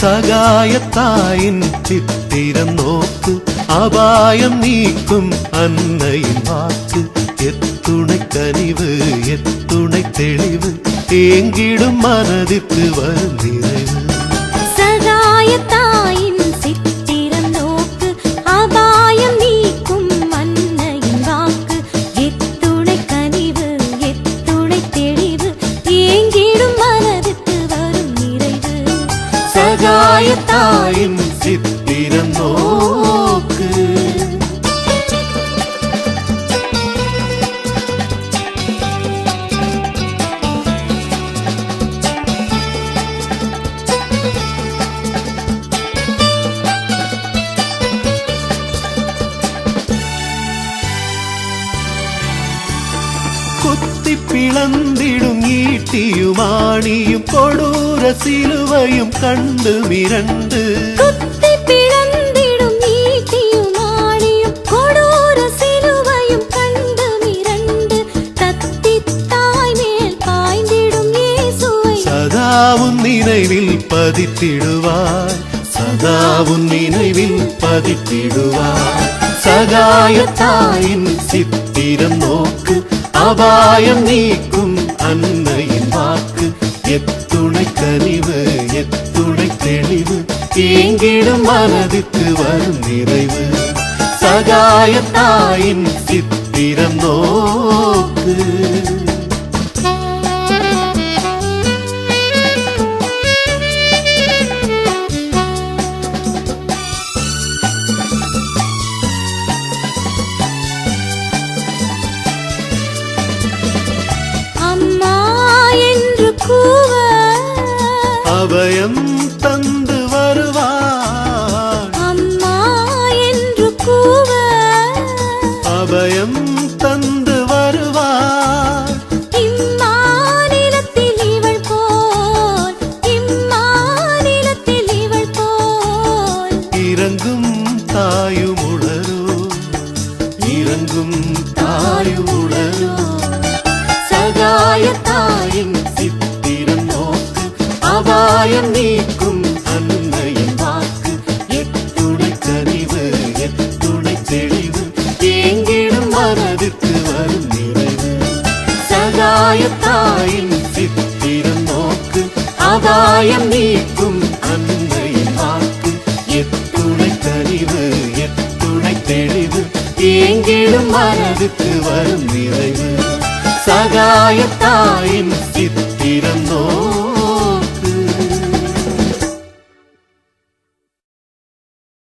சகாயத்தாயின் சித்திரம் நோக்கு அபாயம் நீக்கும் அன்னையின் வாக்கு எத்துணை கனிவு எத்துணை தெளிவு ஏங்கிடும் மனதிற்கு வரும் நிறைவு சகாயத்தாயின் சித்திரம் நோக்கு அபாயம் நீக்கும் அன்னையின் வாக்கு எத்துணை கனிவு எத்துணை தெளிவு ஏங்கிடும் மனதிற்கு வரும் நிறைவு சகாயத்தாயின் சித்திரம் நோக்கு குத்தி பிளந்திடும் ஈட்டியும் ஆணியும் கொடூர சிலுவையும் கண்டு மிரண்டு குத்தி பிளந்திடும் ஈட்டியும் ஆணியும் கொடூர சிலுவையும் கண்டு மிரண்டு தத்தி தாய் மேல் பாய்ந்திடும் இயேசுவை சதாவும் நினைவில் பதித்திடுவாய் சதாவும் நினைவில் பதித்திடுவாய் சகாயத்தாயின் சித்திரம் நோக்கு அபாயம் நீக்கும் அன்னையின் வாக்கு எத்துணை கனிவு எத்துணை தெளிவு ஏங்கிடும் மனதிற்கு வரும் நிறைவு சகாயத்தாயின் சித்திரம் நோக்கு அபயம் தந்து வருவார் அம்மா என்று கூவ அபயம் தந்து வருவார் இம்மாநிலத்தில் இவள் போல் இம்மாநிலத்தில் இவள் போல் இறங்கும் தாயும் உளரோ இறங்கும் தாயும் உளரோ சகாயத்தாயின் சித்திரம் நோக்கு அபாயம் நீக்கும் அன்னையின் வாக்கு எத்துணை கனிவு எத்துணை தெளிவு ஏங்கிடும் மனதிற்கு வரும் நிறைவு சகாயத்தாயின் சித்திரம் நோக்கு அபாயம் நீக்கும் அன்னையின் வாக்கு எத்துணை கனிவு எத்துணை தெளிவு ஏங்கிடும் மனதிற்கு வரும் நிறைவு சகாயத்தாயின் சித்திரம்